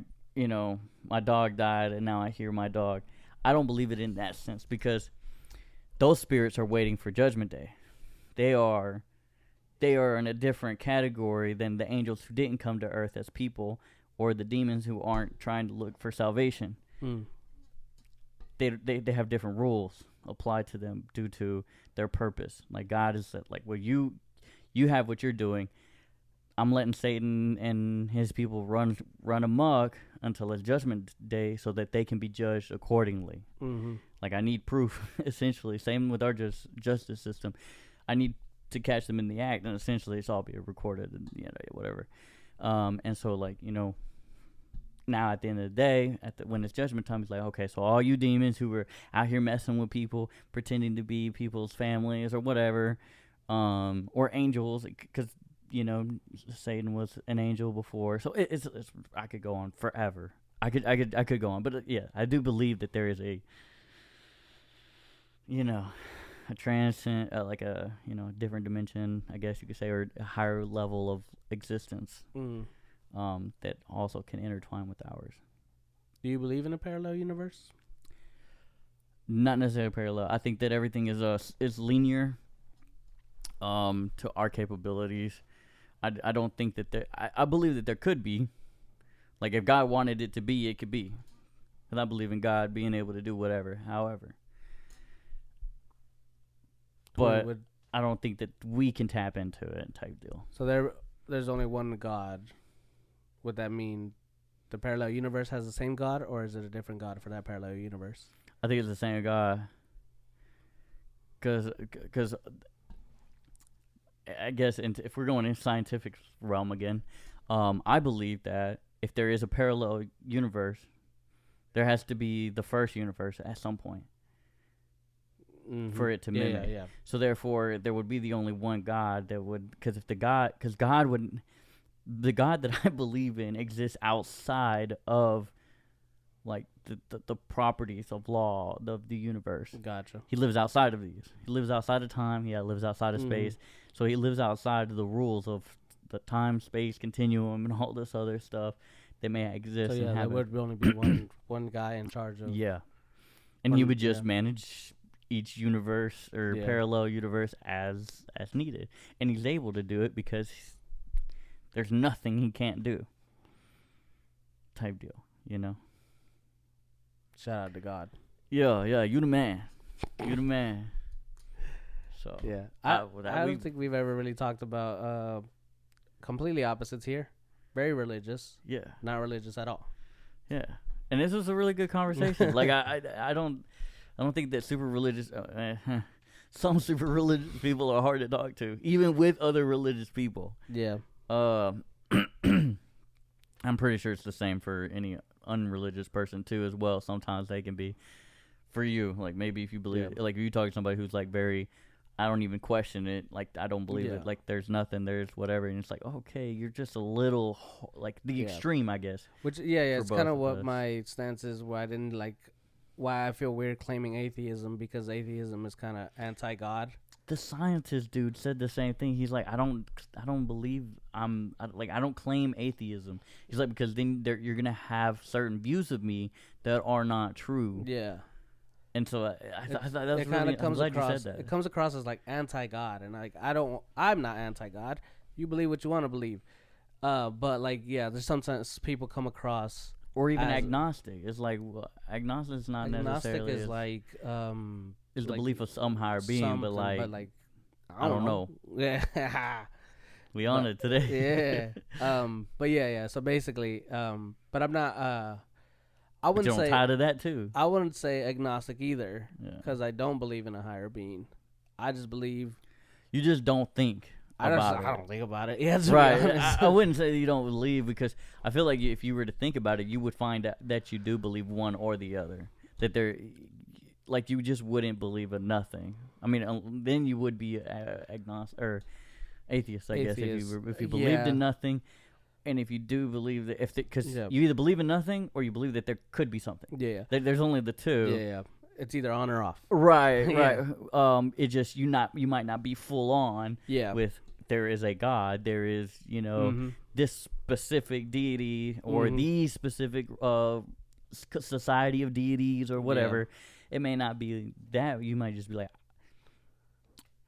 dog died, and now I hear my dog. I don't believe it in that sense, because those spirits are waiting for Judgment Day. They are in a different category than the angels who didn't come to earth as people, or the demons who aren't trying to look for salvation. They have different rules applied to them due to their purpose. Like God is like, well, you have what you're doing. I'm letting Satan and his people run amok until it's Judgment Day, so that they can be judged accordingly. Like I need proof, essentially. Same with our justice system. I need to catch them in the act, and essentially it's all being recorded and whatever. And so like now at the end of the day, when it's judgment time, it's like, okay, so all you demons who were out here messing with people, pretending to be people's families or whatever, or angels, because Satan was an angel before. So it's I could go on forever. I could go on, but yeah, I do believe that there is a transcend, like a different dimension, I guess you could say, or a higher level of existence. That also can intertwine with ours. Do you believe in a parallel universe? Not necessarily parallel. I think that everything is linear to our capabilities. I don't think that I believe that there could be. Like if God wanted it to be, it could be. And I believe in God being able to do whatever, however. But I don't think that we can tap into it type deal. So there's only one God. Would that mean the parallel universe has the same God, or is it a different God for that parallel universe? I think it's the same God. Because I guess if we're going in scientific realm again, I believe that if there is a parallel universe, there has to be the first universe at some point for it to mimic. Yeah. So therefore, there would be the only one God that would, because the God that I believe in exists outside of like the properties of law of the universe. Gotcha. He lives outside of these. He lives outside of time. He lives outside of space. So he lives outside of the rules of the time, space, continuum, and all this other stuff that may exist. So yeah, there would only be one guy in charge of. Yeah, and he would just manage each universe or parallel universe as needed, and he's able to do it because there's nothing he can't do. Type deal, Shout out to God. Yeah, you the man. You the man. So yeah, I don't think we've ever really talked about completely opposites here. Very religious. Yeah. Not religious at all. Yeah, and this was a really good conversation. Like I don't think that super religious. Some super religious people are hard to talk to, even with other religious people. Yeah. I'm pretty sure it's the same for any unreligious person too, as well. Sometimes they can be, for you, like maybe if you believe, like if you talk to somebody who's like very, I don't even question it, like I don't believe it, like there's nothing, there's whatever, and it's like, okay, you're just a little like the extreme, I guess. Which it's kind of what my stance is. Why I feel weird claiming atheism, because atheism is kind of anti-God. The scientist dude said the same thing. He's like, I don't believe I don't claim atheism. He's like, because then you're gonna have certain views of me that are not true. Yeah. And so I thought that was really, I'm glad you said that. It comes across as like anti-God, and like I'm not anti-God. You believe what you want to believe. But like there's sometimes people come across. Or even agnostic. It's like agnostic is not necessarily. Agnostic is like is the belief of some higher being, but like I don't know. Yeah. We on it today. Yeah. But yeah. So basically, but I'm not. I wouldn't say tied to that too. I wouldn't say agnostic either, because I don't believe in a higher being. I just believe. You just don't think. about I don't think about it. Yeah, to be Right. honest. I wouldn't say you don't believe, because I feel like if you were to think about it, you would find out that you do believe one or the other. That there, like, you just wouldn't believe in nothing. I mean, then you would be agnostic or atheist, I guess, if you believed in nothing. And if you do believe that, because you either believe in nothing or you believe that there could be something. Yeah. There's only the two. Yeah. It's either on or off. Right. Yeah. Right. It just you might not be full on. Yeah. With there is a God. There is this specific deity or these specific society of deities or whatever. Yeah. It may not be that. You might just be like,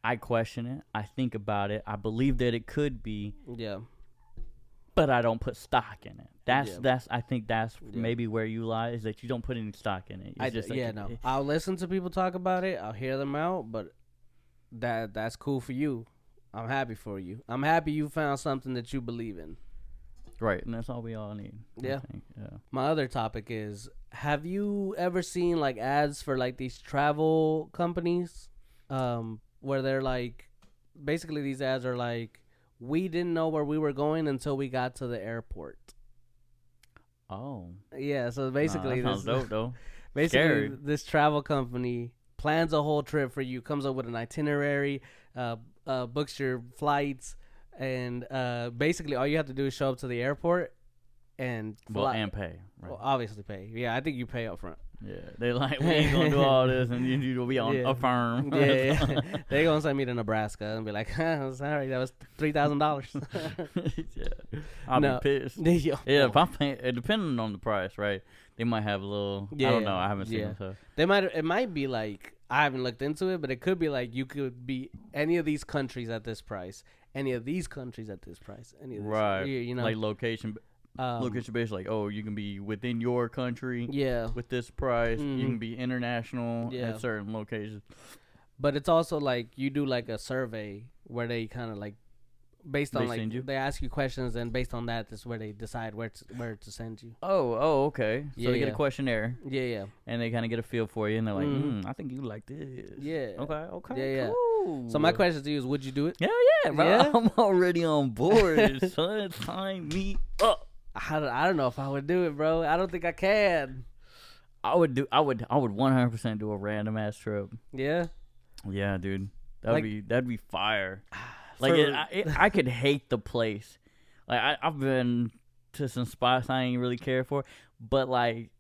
I question it. I think about it. I believe that it could be. Yeah. But I don't put stock in it. I think that's maybe where you lie, is that you don't put any stock in it. It's I'll listen to people talk about it. I'll hear them out, but that's cool for you. I'm happy for you. I'm happy you found something that you believe in. Right, and that's all we all need. Yeah. My other topic is, have you ever seen like ads for like these travel companies, where they're like, basically these ads are like, we didn't know where we were going until we got to the airport. Oh. Yeah, so basically that sounds dope, though. Basically, Scary. This travel company plans a whole trip for you, comes up with an itinerary, books your flights, and basically all you have to do is show up to the airport and and pay. Right. Well, obviously pay. Yeah, I think you pay up front. Yeah, they like, we ain't gonna do all this, and you'll be on a firm. Yeah. They gonna send me to Nebraska and be like, sorry, that was $3,000. Yeah, I'll be pissed. Yeah, if I'm paying, depending on the price, right? They might have a little. I don't know. I haven't seen them. So it might be like, I haven't looked into it, but it could be like you could be any of these countries at this price, any of these countries at this price, any of this, right? You know, like location. Location based, like, oh, you can be within your country, with this price. You can be international at certain locations. But it's also like you do like a survey where they kind of like, based on like they ask you questions, and based on that, that's where they decide where to send you. Oh, okay. So they get a questionnaire. Yeah. And they kind of get a feel for you, and they're like, I think you like this. Yeah. Okay. Yeah. Cool. So my question to you is, would you do it? Hell yeah, bro. Yeah? I'm already on board. Son, sign me up. I don't know if I would do it, bro. I don't think I can. I would 100% do a random ass trip. Yeah. Yeah, dude. That'd be fire. Like I could hate the place. Like I've been to some spots I ain't really care for, but like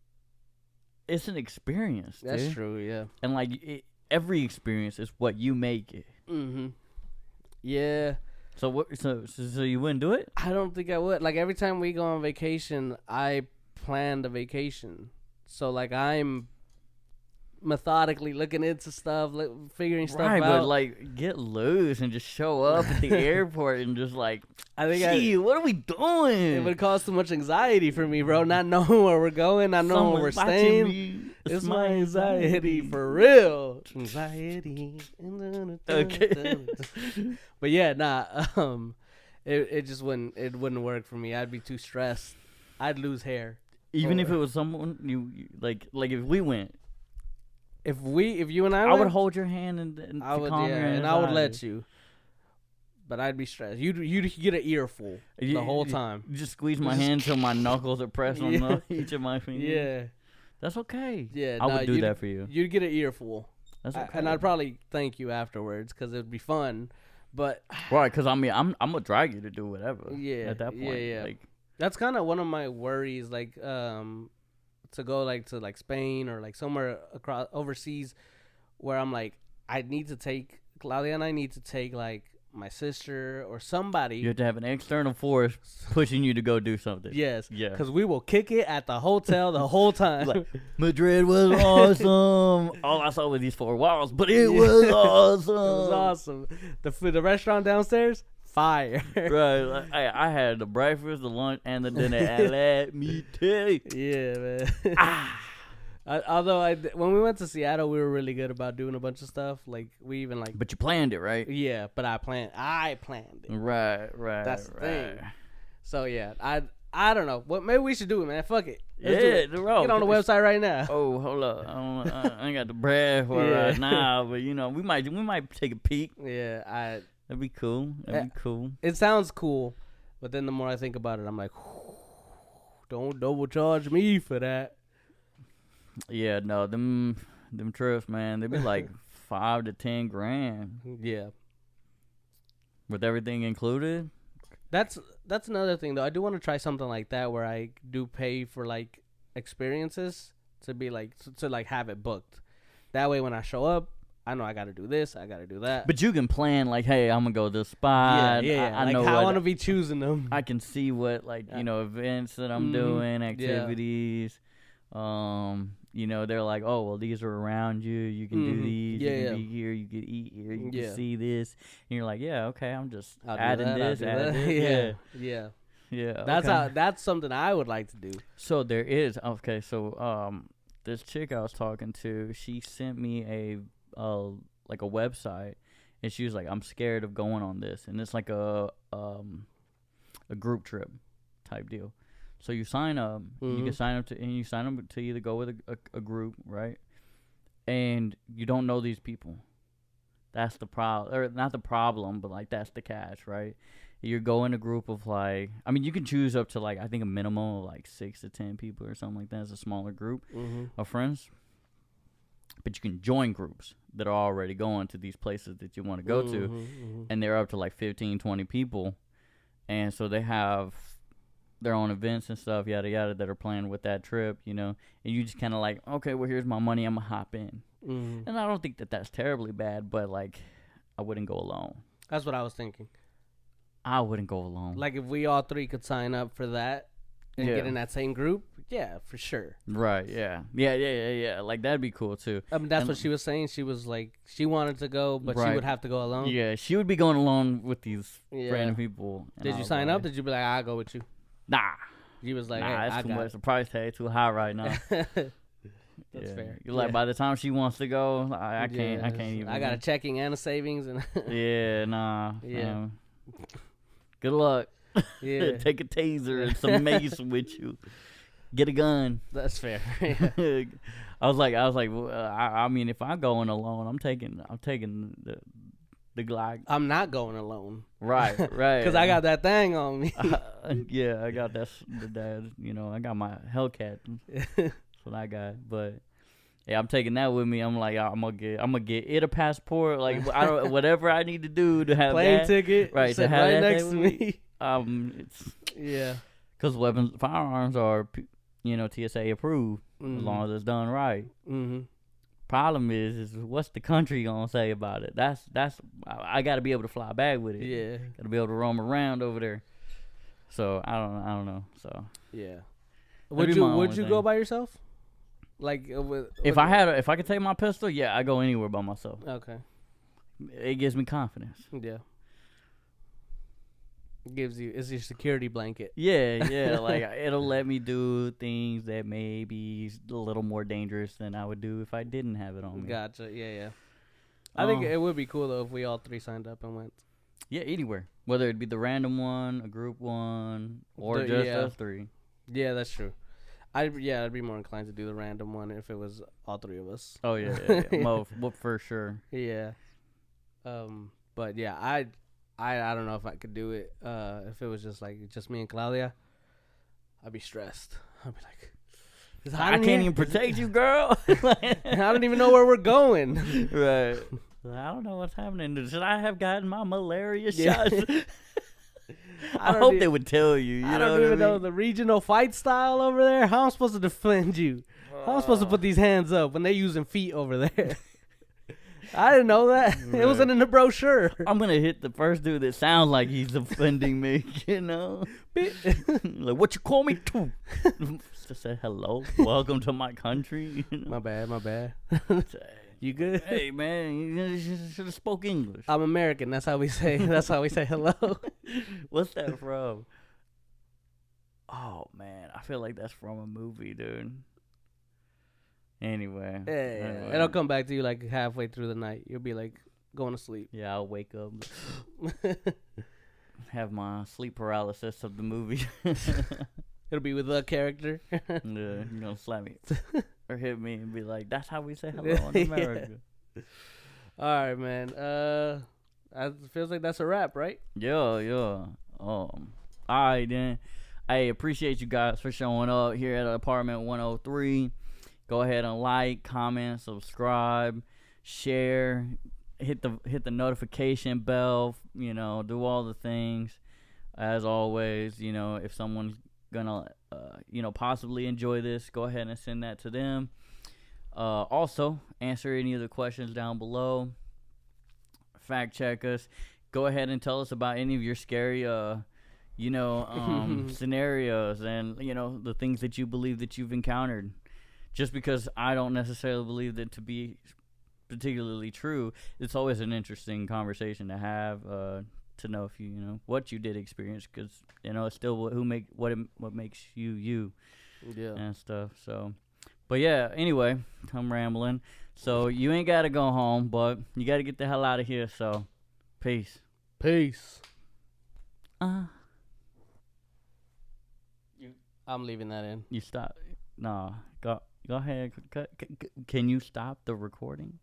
it's an experience. That's dude. true. Yeah. And like every experience is what you make it. Yeah. So what? So you wouldn't do it? I don't think I would. Like every time we go on vacation, I plan the vacation. So like I'm methodically looking into stuff, figuring stuff out. But like get loose and just show up at the airport and just like, what are we doing? It would cause too much anxiety for me, bro. Not knowing where we're going, not knowing where we're staying. Me. It's my anxiety for real. Anxiety. Okay. But yeah, it just wouldn't work for me. I'd be too stressed. I'd lose hair. Even if it was someone you like if we went. If you and I would hold your hand and I would, calm your and I would let you. But I'd be stressed. You'd get an earful the whole time. You just squeeze my hand till my knuckles are pressed on each of my fingers. Yeah. That's okay. Yeah, I would do that for you. You'd get an earful. That's okay. And I'd probably thank you afterwards because it'd be fun. But right, because I mean, I'm gonna drag you to do whatever. Yeah. At that point, yeah. Like, that's kind of one of my worries. Like, to go like to like Spain or like somewhere across overseas, where I'm like, Claudia and I need to take like my sister or somebody. You have to have an external force pushing you to go do something. Yes. Yeah. Because we will kick it at the hotel the whole time. Like, Madrid was awesome. All I saw was these four walls, but it was awesome. It was awesome. The restaurant downstairs, fire. Right. Like, I had the breakfast, the lunch, and the dinner. And let me tell you. Yeah, man. Although when we went to Seattle, we were really good about doing a bunch of stuff. Like we even like. But you planned it, right? Yeah, but I planned it. Right. That's the thing. So yeah, I don't know. What maybe we should do it, man. Fuck it. Let's do it. Get on the website right now. Oh, hold up. I ain't got the bread for it right now, but we might take a peek. Yeah, That'd be cool. That'd be cool. It sounds cool, but then the more I think about it, I'm like, don't double charge me for that. Yeah, no, them trips, man, they be like $5 to $10,000 Yeah. with everything included. That's another thing though. I do want to try something like that where I do pay for like experiences to be like to like have it booked. That way when I show up, I know I got to do this, I got to do that. But you can plan like, hey, I'm gonna go to this spot. Yeah. I like know how I what want to be choosing them. I can see what like events that I'm doing, activities. They're like, oh well, these are around you. You can do these. You can be here. You can eat here. You can see this. And you're like, yeah, okay. I'm just adding this. Yeah. That's something I would like to do. So there is this chick I was talking to, she sent me a website, and she was like, I'm scared of going on this, and it's like a group trip type deal. So you sign up, you can sign up to either go with a group, right? And you don't know these people. That's the problem, or not the problem, but like that's the catch, right? You go in a group of you can choose up to like I think a minimum of like 6 to 10 people or something like that. It's a smaller group of friends. But you can join groups that are already going to these places that you want to go to, and they're up to like 15, 20 people, and so they have their own events and stuff, yada yada, that are planned with that trip, and you just kind of like, okay, well here's my money, I'm gonna hop in, and I don't think that that's terribly bad, but like I wouldn't go alone. That's what I was thinking. I wouldn't go alone. Like if we all three could sign up for that and get in that same group, yeah, for sure. Right, yeah. Like that'd be cool too. I mean, that's what she was saying. She was like, she wanted to go, but she would have to go alone. Yeah, she would be going alone with these random people. Did you sign up? Did you be like, I'll go with you? Nah. She was like, nah, hey, that's too much. The price tag too high right now. That's fair. You're like, by the time she wants to go, I can't even. I got a checking and a savings. And Yeah. Good luck. Yeah. Take a taser and some mace with you. Get a gun. That's fair. I was like, well, I mean, if I'm going alone, I'm taking the Glock. I'm not going alone. Right. Because I got that thing on me. I got that. I got my Hellcat. That's what I got. But yeah, I'm taking that with me. I'm like, I'm gonna get it a passport. Like I don't whatever I need to do to have plane that, ticket. right? To have right next to me. Because firearms are TSA approved as long as it's done right. Problem is what's the country gonna say about it? That's I got to be able to fly back with it. Yeah, got to be able to roam around over there. So I don't know. So yeah, would you go by yourself? Like if I could take my pistol, yeah, I go anywhere by myself. Okay, it gives me confidence. Yeah. It's your security blanket. Yeah, like it'll let me do things that may be a little more dangerous than I would do if I didn't have it on me. Gotcha. Yeah. I think it would be cool though if we all three signed up and went. Yeah, anywhere. Whether it be the random one, a group one, or just us three. Yeah, that's true. I'd be more inclined to do the random one if it was all three of us. Oh yeah. For sure. Yeah. But yeah, I don't know if I could do it. If it was just me and Claudia, I'd be stressed. I'd be like, I can't even protect you, girl. I don't even know where we're going. Right. I don't know what's happening. Should I have gotten my malaria shots? I hope they would tell you. I don't even know the regional fight style over there. How am I supposed to defend you? How am I supposed to put these hands up when they're using feet over there? I didn't know that. Right. It wasn't in the brochure. I'm going to hit the first dude that sounds like he's offending me, Like, what you call me to? Just say hello. Welcome to my country. My bad. You good? Hey, man, you should have spoke English. I'm American. That's how we say hello. What's that from? Oh, man. I feel like that's from a movie, dude. Anyway. Yeah. It'll come back to you like halfway through the night. You'll be like going to sleep. Yeah, I'll wake up. Have my sleep paralysis of the movie. It'll be with the character. Yeah, you're going to slap me. Or hit me and be like, that's how we say hello in America. All right, man. It feels like that's a wrap, right? Yeah. All right then. Hey, appreciate you guys for showing up here at Apartment 103. Go ahead and like, comment, subscribe, share, hit the notification bell. Do all the things. As always, if someone's gonna possibly enjoy this, go ahead and send that to them. Also, answer any of the questions down below. Fact check us. Go ahead and tell us about any of your scary scenarios and the things that you believe that you've encountered. Just because I don't necessarily believe that to be particularly true, it's always an interesting conversation to have, to know if what you did experience, because it's still what makes you Yeah. and stuff. So, but yeah, anyway, I'm rambling. So you ain't gotta go home, but you gotta get the hell out of here. So, peace. I'm leaving that in. You stop. Nah, go ahead. Can you stop the recording?